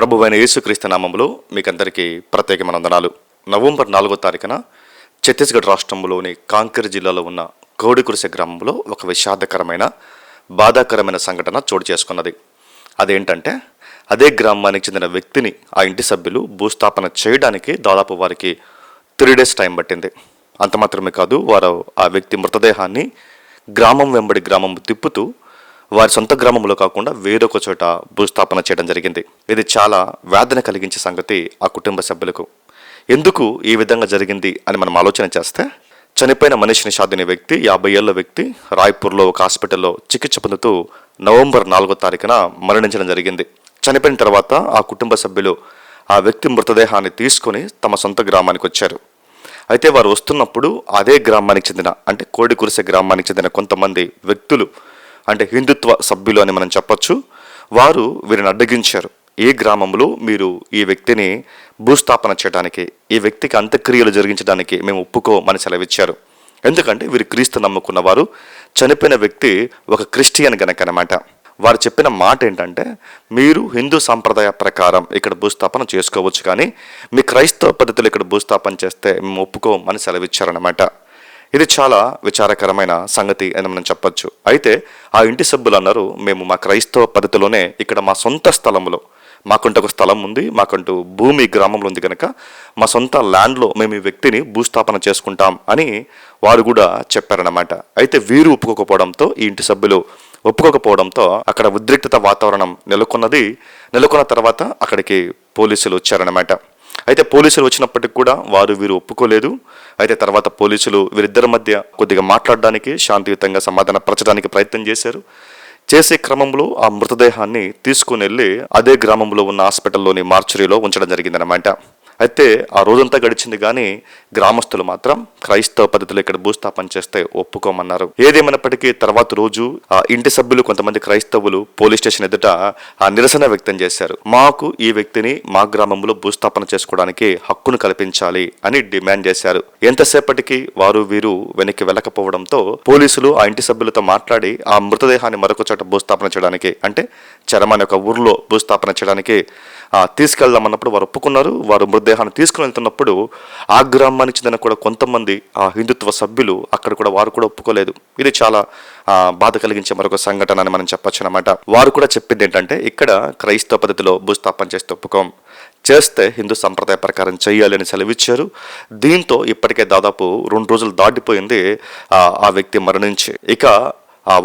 ప్రభువైన యేసుక్రీస్తు నామములో మీకందరికీ ప్రత్యేకమైన వందనాలు. నవంబర్ 4వ తారీఖున ఛత్తీస్గఢ్ రాష్ట్రంలోని కాంకేర్ జిల్లాలో ఉన్న కోడికురిసె గ్రామంలో ఒక విషాదకరమైన బాధాకరమైన సంఘటన చోటు చేసుకున్నది. అదేంటంటే అదే గ్రామానికి చెందిన వ్యక్తిని ఆ ఇంటి సభ్యులు భూస్థాపన చేయడానికి దాదాపు వారికి 3 days టైం పట్టింది. అంత మాత్రమే కాదు, వారు ఆ వ్యక్తి మృతదేహాన్ని గ్రామం వెంబడి గ్రామం తిప్పుతూ వారి సొంత గ్రామంలో కాకుండా వేరొక చోట భూస్థాపన చేయడం జరిగింది. ఇది చాలా వేదన కలిగించే సంగతి ఆ కుటుంబ సభ్యులకు. ఎందుకు ఈ విధంగా జరిగింది అని మనం ఆలోచన చేస్తే, చనిపోయిన మనిషిని సాధిన వ్యక్తి 50 ఏళ్ల వ్యక్తి రాయ్పూర్లో ఒక హాస్పిటల్లో చికిత్స పొందుతూ నవంబర్ 4వ తారీఖున మరణించడం జరిగింది. చనిపోయిన తర్వాత ఆ కుటుంబ సభ్యులు ఆ వ్యక్తి మృతదేహాన్ని తీసుకొని తమ సొంత గ్రామానికి వచ్చారు. అయితే వారు వస్తున్నప్పుడు అదే గ్రామానికి చెందిన అంటే కోడికురిసె గ్రామానికి చెందిన కొంతమంది వ్యక్తులు, అంటే హిందుత్వ సభ్యులు అని మనం చెప్పొచ్చు, వారు వీరిని అడ్డగించారు. ఏ గ్రామంలో మీరు ఈ వ్యక్తిని భూస్థాపన చేయడానికి, ఈ వ్యక్తికి అంత్యక్రియలు జరిగించడానికి మేము ఒప్పుకోమని సెలవిచ్చారు. ఎందుకంటే వీరు క్రీస్తు నమ్ముకున్న వారు, చనిపోయిన వ్యక్తి ఒక క్రిస్టియన్ గనకనమాట. వారు చెప్పిన మాట ఏంటంటే, మీరు హిందూ సాంప్రదాయ ప్రకారం ఇక్కడ భూస్థాపన చేసుకోవచ్చు, కానీ మీ క్రైస్తవ పద్ధతులు ఇక్కడ భూస్థాపన చేస్తే మేము ఒప్పుకోమని సెలవిచ్చారనమాట. ఇది చాలా విచారకరమైన సంగతి అని మనం చెప్పొచ్చు. అయితే ఆ ఇంటి సభ్యులు అన్నారు, మేము మా క్రైస్తవ పద్ధతిలోనే ఇక్కడ మా సొంత స్థలంలో, మాకంటూ ఒక స్థలం ఉంది, మాకంటూ భూమి గ్రామంలో ఉంది కనుక మా సొంత ల్యాండ్లో మేము ఈ వ్యక్తిని భూస్థాపన చేసుకుంటాం అని వారు కూడా చెప్పారన్నమాట. అయితే వీరు ఒప్పుకోకపోవడంతో, ఈ ఇంటి సభ్యులు ఒప్పుకోకపోవడంతో అక్కడ ఉద్రిక్తత వాతావరణం నెలకొన్న తర్వాత అక్కడికి పోలీసులు వచ్చారన్నమాట. అయితే పోలీసులు వచ్చినప్పటికి కూడా వీరు ఒప్పుకోలేదు. అయితే తర్వాత పోలీసులు వీరిద్దరి మధ్య కొద్దిగా మాట్లాడడానికి, శాంతియుతంగా సమాధానపరచడానికి ప్రయత్నం చేశారు. చేసే క్రమంలో ఆ మృతదేహాన్ని తీసుకుని వెళ్ళి అదే గ్రామంలో ఉన్న హాస్పిటల్లోని మార్చురీలో ఉంచడం జరిగిందనమాట. అయితే ఆ రోజంతా గడిచింది, కానీ గ్రామస్తులు మాత్రం క్రైస్తవ పద్ధతిలో ఇక్కడ భూస్థాపన చేస్తే ఒప్పుకోమన్నారు. ఏదేమైనప్పటికీ తర్వాత రోజు ఆ ఇంటి సభ్యులు, కొంతమంది క్రైస్తవులు పోలీస్ స్టేషన్ ఎదుట ఆ నిరసన వ్యక్తం చేశారు. మాకు ఈ వ్యక్తిని మా గ్రామంలో భూస్థాపన చేసుకోవడానికి హక్కును కల్పించాలి అని డిమాండ్ చేశారు. ఎంతసేపటికి వీరు వెనక్కి వెళ్ళకపోవడంతో పోలీసులు ఆ ఇంటి సభ్యులతో మాట్లాడి ఆ మృతదేహాన్ని మరొక చోట భూస్థాపన చేయడానికి, అంటే చరమాని ఒక ఊర్లో భూస్థాపన చేయడానికి తీసుకెళ్దామన్నప్పుడు వారు ఒప్పుకున్నారు. వారు మృతదేహాన్ని తీసుకుని వెళ్తున్నప్పుడు ఆ గ్రామానికి చెందిన కూడా కొంతమంది ఆ హిందుత్వ సభ్యులు అక్కడ కూడా వారు కూడా ఒప్పుకోలేదు. ఇది చాలా బాధ కలిగించే మరొక సంఘటన అని మనం చెప్పొచ్చు అనమాట. వారు కూడా చెప్పింది ఏంటంటే, ఇక్కడ క్రైస్తవ పద్ధతిలో భూస్థాపన చేస్తే ఒప్పుకోం, చేస్తే హిందూ సంప్రదాయ ప్రకారం చేయాలి అని సెలవిచ్చారు. దీంతో ఇప్పటికే దాదాపు 2 రోజులు దాటిపోయింది ఆ వ్యక్తి మరణించి. ఇక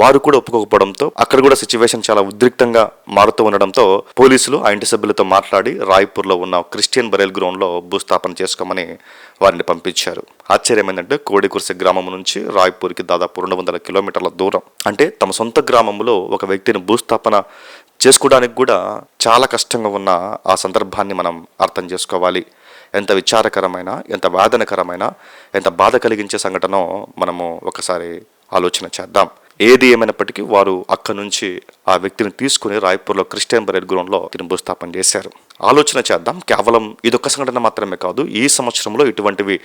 వారు కూడా ఒప్పుకోకపోవడంతో అక్కడ కూడా సిచ్యువేషన్ చాలా ఉద్రిక్తంగా మారుతూ ఉండడంతో పోలీసులు ఆ ఇంటి సభ్యులతో మాట్లాడి రాయ్పూర్లో ఉన్న క్రిస్టియన్ బరియల్ గ్రౌండ్లో భూస్థాపన చేసుకోమని వారిని పంపించారు. ఆశ్చర్యం ఏంటంటే, కోడికురిసె గ్రామం నుంచి రాయ్పూర్కి దాదాపు 200 కిలోమీటర్ల దూరం. అంటే తమ సొంత గ్రామంలో ఒక వ్యక్తిని భూస్థాపన చేసుకోవడానికి కూడా చాలా కష్టంగా ఉన్న ఆ సందర్భాన్ని మనం అర్థం చేసుకోవాలి. ఎంత విచారకరమైన, ఎంత వేదనకరమైన, ఎంత బాధ కలిగించే సంఘటనో మనము ఒకసారి ఆలోచన చేద్దాం. ఏది ఏమైనప్పటికీ వారు అక్కడి నుంచి ఆ వ్యక్తిని తీసుకుని రాయ్పూర్లో క్రిస్టియన్ బరియల్ గ్రౌండ్లో భూస్థాపన చేశారు. ఆలోచన చేద్దాం, కేవలం ఇదొక్క సంఘటన మాత్రమే కాదు, ఈ సంవత్సరంలో ఇటువంటివి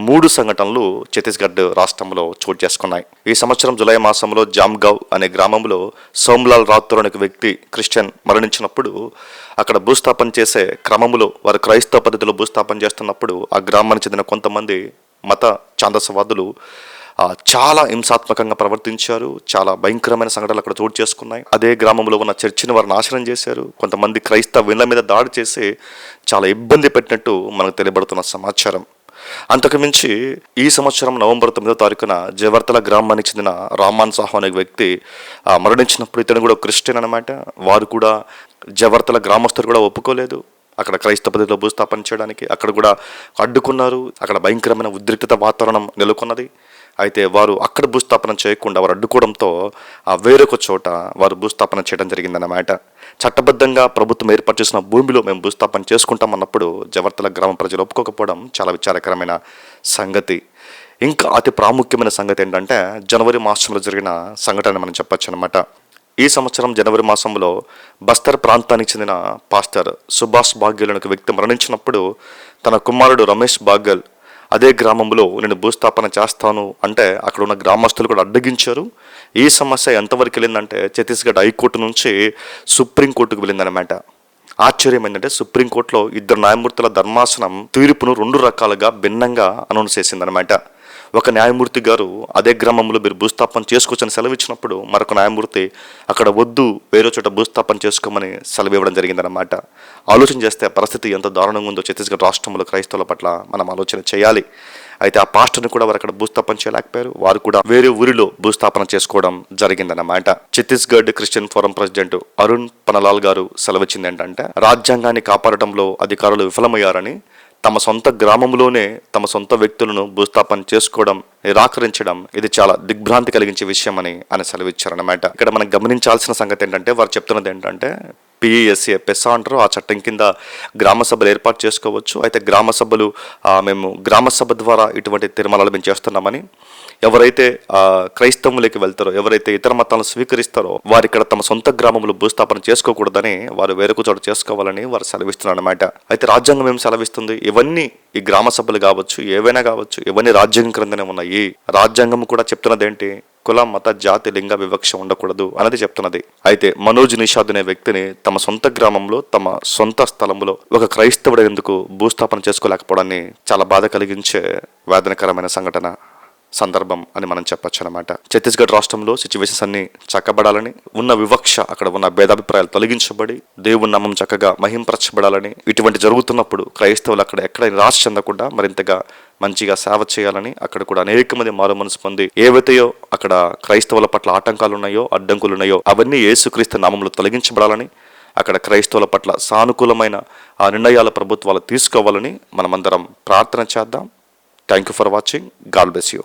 3 సంఘటనలు ఛత్తీస్గఢ్ రాష్ట్రంలో చోటు చేసుకున్నాయి. ఈ సంవత్సరం జూలై మాసంలో జామ్గావ్ అనే గ్రామంలో సోమ్లాల్ రాథోర్ అనే వ్యక్తి క్రిస్టియన్ మరణించినప్పుడు అక్కడ భూస్థాపన చేసే క్రమంలో వారు క్రైస్తవ పద్ధతిలో భూస్థాపన చేస్తున్నప్పుడు ఆ గ్రామానికి చెందిన కొంతమంది మత ఛాందసవాదులు చాలా హింసాత్మకంగా ప్రవర్తించారు. చాలా భయంకరమైన సంఘటనలు అక్కడ చోటు చేసుకున్నాయి. అదే గ్రామంలో ఉన్న చర్చిని వారు నాశనం చేశారు. కొంతమంది క్రైస్తవ ఇళ్ల మీద దాడి చేసి చాలా ఇబ్బంది పెట్టినట్టు మనకు తెలియబడుతున్న సమాచారం. అంతకుమించి ఈ సంవత్సరం నవంబర్ 9వ తారీఖున జవర్తల గ్రామానికి చెందిన రామాన్ సాహు అనే వ్యక్తి మరణించినప్పుడు ఇతను కూడా క్రిస్టియన్ అనమాట. వారు కూడా జవర్తల గ్రామస్తులు కూడా ఒప్పుకోలేదు అక్కడ క్రైస్తవ పద్ధతిలో భూస్థాపన చేయడానికి. అక్కడ కూడా అడ్డుకున్నారు. అక్కడ భయంకరమైన ఉద్రిక్తత వాతావరణం నెలకొన్నది. అయితే వారు అక్కడ భూస్థాపన చేయకుండా వారు అడ్డుకోవడంతో వేరొక చోట వారు భూస్థాపన చేయడం జరిగిందన్నమాట. చట్టబద్ధంగా ప్రభుత్వం ఏర్పాటు చేసిన భూమిలో మేము భూస్థాపన చేసుకుంటామన్నప్పుడు జవర్తల గ్రామ ప్రజలు ఒప్పుకోకపోవడం చాలా విచారకరమైన సంగతి. ఇంకా అతి ప్రాముఖ్యమైన సంగతి ఏంటంటే, జనవరి మాసంలో జరిగిన సంఘటన మనం చెప్పొచ్చు అనమాట. ఈ సంవత్సరం జనవరి మాసంలో బస్తర్ ప్రాంతానికి చెందిన పాస్టర్ సుభాష్ బాగెల్ అనే వ్యక్తి మరణించినప్పుడు తన కుమారుడు రమేష్ బాగెల్ అదే గ్రామంలో నేను భూస్థాపన చేస్తాను అంటే అక్కడ ఉన్న గ్రామస్తులు కూడా అడ్డగించారు. ఈ సమస్య ఎంతవరకు వెళ్ళిందంటే ఛత్తీస్గఢ్ హైకోర్టు నుంచి సుప్రీంకోర్టుకు వెళ్ళిందనమాట. ఆశ్చర్యం ఏంటంటే సుప్రీంకోర్టులో ఇద్దరు న్యాయమూర్తుల ధర్మాసనం తీర్పును 2 రకాలుగా భిన్నంగా అనౌన్స్ చేసిందనమాట. ఒక న్యాయమూర్తి గారు అదే గ్రామంలో మీరు భూస్థాపన చేసుకోవచ్చని సెలవు ఇచ్చినప్పుడు మరొక న్యాయమూర్తి అక్కడ వద్దు, వేరే చోట భూస్థాపన చేసుకోమని సెలవు ఇవ్వడం జరిగిందనమాట. ఆలోచన చేస్తే పరిస్థితి ఎంత దారుణంగా ఉందో ఛత్తీస్గఢ్ రాష్ట్రంలో క్రైస్తవుల పట్ల మనం ఆలోచన చేయాలి. అయితే ఆ పాస్టర్ని కూడా వారు అక్కడ భూస్థాపన చేయలేకపోయారు. వారు కూడా వేరే ఊరిలో భూస్థాపన చేసుకోవడం జరిగిందన్నమాట. Chhattisgarh Christian forum president Arun Panalal గారు సెలవిచ్చింది ఏంటంటే, రాజ్యాంగాన్ని కాపాడటంలో అధికారులు విఫలమయ్యారని, తమ సొంత గ్రామంలోనే తమ సొంత వ్యక్తులను భూస్థాపన చేసుకోవడం, నిరాకరించడం ఇది చాలా దిగ్భ్రాంతి కలిగించే విషయం అని ఆయన సెలవిచ్చారన్నమాట. ఇక్కడ మనం గమనించాల్సిన సంగతి ఏంటంటే, వారు చెప్తున్నది ఏంటంటే పిఎస్ఏ పెసా అంటారు. ఆ చట్టం కింద గ్రామ సభలు ఏర్పాటు చేసుకోవచ్చు. అయితే గ్రామ సభలు మేము గ్రామ సభ ద్వారా ఇటువంటి తీర్మానాలు మేము చేస్తున్నామని, ఎవరైతే క్రైస్తవులకి వెళ్తారో, ఎవరైతే ఇతర మతాలను స్వీకరిస్తారో వారు ఇక్కడ తమ సొంత గ్రామంలో భూస్థాపన చేసుకోకూడదని, వారు వేరొక చోట చేసుకోవాలని వారు సెలవిస్తున్నారు అనమాట. అయితే రాజ్యాంగం ఏం సెలవిస్తుంది? ఇవన్నీ ఈ గ్రామ సభలు కావచ్చు, ఏవైనా కావచ్చు, ఇవన్నీ రాజ్యాంగం క్రిందనే ఉన్నాయి. రాజ్యాంగం కూడా చెప్తున్నది ఏంటి? కుల, మత, జాతి, లింగ వివక్ష ఉండకూడదు అనేది చెప్తున్నది. అయితే మనోజ్ నిషాద్ అనే వ్యక్తిని తమ సొంత గ్రామంలో, తమ సొంత స్థలంలో ఒక క్రైస్తవుడు ఎందుకు భూస్థాపన చేసుకోలేకపోవడాన్ని చాలా బాధ కలిగించే వేదనకరమైన సందర్భం అని మనం చెప్పొచ్చు అనమాట. ఛత్తీస్గఢ్ రాష్ట్రంలో సిచ్యువేషన్స్ అన్ని చక్కబడాలని, ఉన్న వివక్ష, అక్కడ ఉన్న భేదాభిప్రాయాలు తొలగించబడి దేవుని నామం చక్కగా మహింపరచబడాలని, ఇటువంటి జరుగుతున్నప్పుడు క్రైస్తవులు అక్కడ ఎక్కడ నిరాశ చెందకుండా మరింతగా మంచిగా సేవ చేయాలని, అక్కడ కూడా అనేక మంది మారు మనసు పొంది ఏవైతేయో అక్కడ క్రైస్తవుల పట్ల ఆటంకాలు ఉన్నాయో, అడ్డంకులు ఉన్నాయో అవన్నీ యేసుక్రీస్తు నామంలో తొలగించబడాలని, అక్కడ క్రైస్తవుల పట్ల సానుకూలమైన ఆ నిర్ణయాల ప్రభుత్వాలు తీసుకోవాలని మనమందరం ప్రార్థన చేద్దాం. Thank you for watching. God bless you.